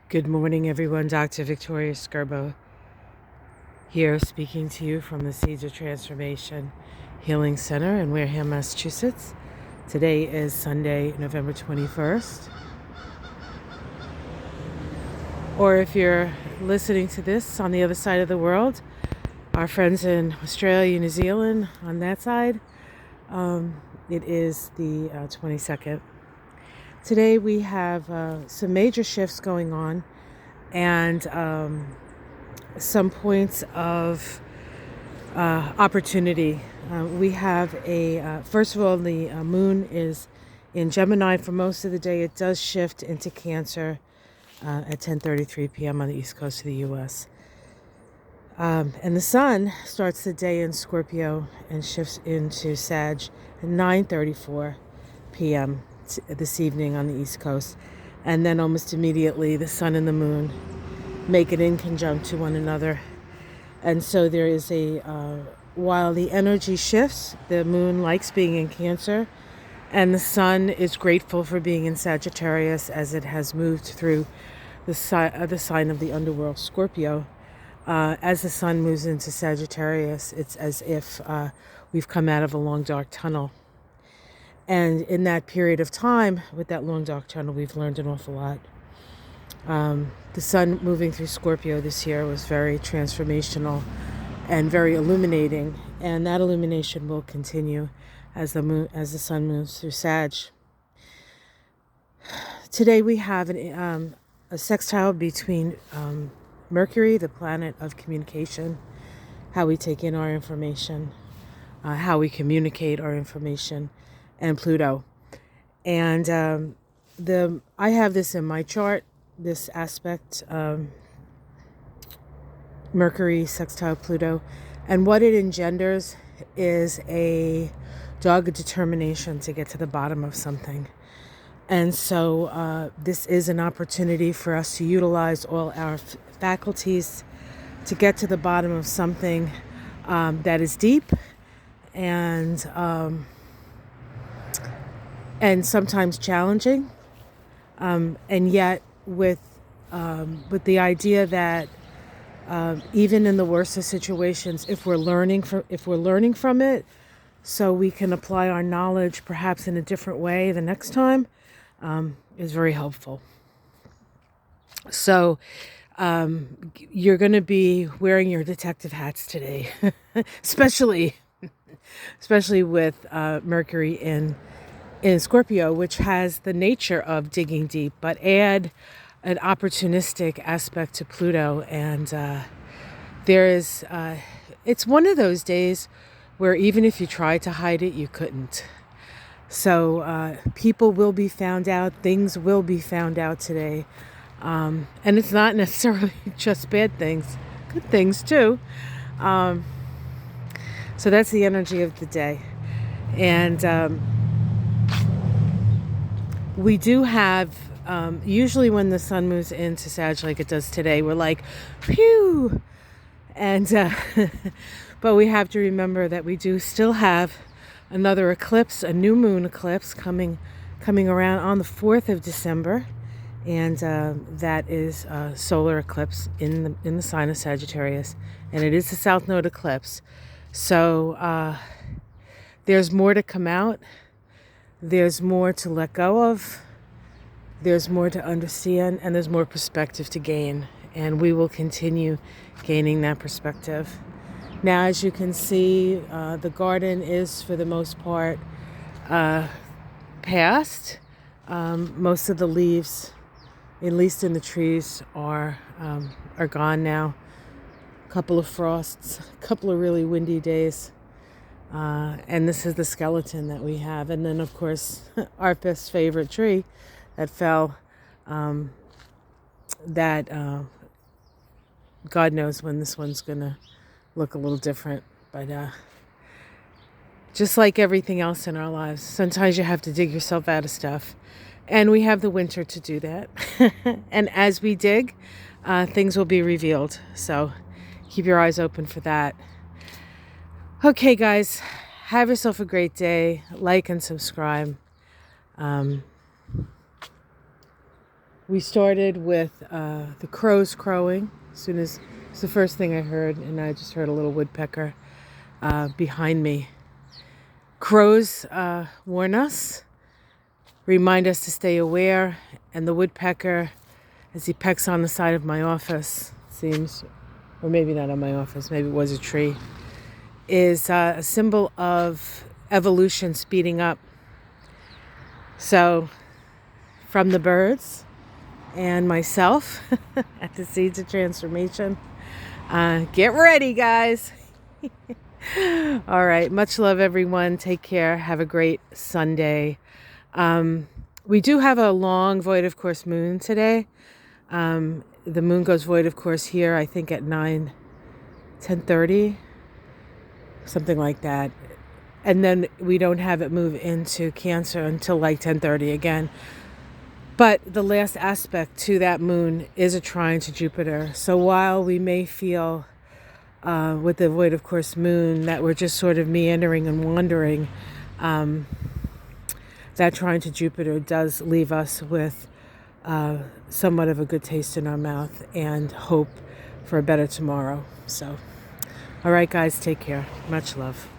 Good morning, everyone. Dr. Victoria Skirbo here, speaking to you from the Seeds of Transformation Healing Center in Wareham, Massachusetts. Today is Sunday, November 21st. Or if you're listening to this on the other side of the world, our friends in Australia, New Zealand, on that side, it is the 22nd. Today we have some major shifts going on and some points of opportunity. We have first of all, the moon is in Gemini for most of the day. It does shift into Cancer at 10:33 p.m. on the east coast of the U.S. And the sun starts the day in Scorpio and shifts into Sag at 9:34 p.m. This evening on the east coast. And then almost immediately the sun and the moon make it in conjunct to one another. And so there is while the energy shifts, the moon likes being in Cancer, and the sun is grateful for being in Sagittarius as it has moved through the sign of the underworld, Scorpio. As the sun moves into Sagittarius, it's as if we've come out of a long, dark tunnel. And in that period of time, with that long, dark tunnel, we've learned an awful lot. The sun moving through Scorpio this year was very transformational and very illuminating, and that illumination will continue as the sun moves through Sag. Today we have a sextile between Mercury, the planet of communication, how we take in our information, how we communicate our information, and Pluto. And I have this in my chart, this aspect, Mercury sextile Pluto, and what it engenders is a dogged determination to get to the bottom of something. And so this is an opportunity for us to utilize all our faculties to get to the bottom of something that is deep and sometimes challenging, and yet with the idea that even in the worst of situations, if we're learning from it, so we can apply our knowledge perhaps in a different way the next time, is very helpful. So you're going to be wearing your detective hats today, especially with Mercury in Scorpio, which has the nature of digging deep, but add an opportunistic aspect to Pluto. And it's one of those days where even if you tried to hide it, you couldn't. So people will be found out, things will be found out today. And it's not necessarily just bad things, good things too. So that's the energy of the day. And we do have, usually when the sun moves into Sag like it does today, we're like, phew! And, but we have to remember that we do still have another eclipse, a new moon eclipse coming around on the 4th of December. And that is a solar eclipse in the sign of Sagittarius. And it is a South Node eclipse. So there's more to come out. There's more to let go of. There's more to understand. And there's more perspective to gain. And we will continue gaining that perspective. Now, as you can see, the garden is, for the most part, past. Most of the leaves, at least in the trees, are gone now. A couple of frosts, a couple of really windy days. And this is the skeleton that we have. And then, of course, our best favorite tree that fell, that God knows when this one's going to look a little different. But just like everything else in our lives, sometimes you have to dig yourself out of stuff. And we have the winter to do that. And as we dig, things will be revealed. So keep your eyes open for that. Okay, guys, have yourself a great day. Like and subscribe. We started with the crows crowing. As soon as it's the first thing I heard, and I just heard a little woodpecker behind me. Crows warn us, remind us to stay aware, and the woodpecker, as he pecks on the side of my office, seems, or maybe not on my office, maybe it was a tree, is a symbol of evolution speeding up. So, from the birds and myself at the Seeds of Transformation, get ready, guys. All right. Much love, everyone. Take care. Have a great Sunday. We do have a long void of course moon today. The moon goes void of course here, I think at 10:30, something like that. And then we don't have it move into Cancer until like 10:30 again. But the last aspect to that moon is a trine to Jupiter. So while we may feel with the void of course moon that we're just sort of meandering and wandering, that trine to Jupiter does leave us with somewhat of a good taste in our mouth and hope for a better tomorrow. So, all right, guys, take care. Much love.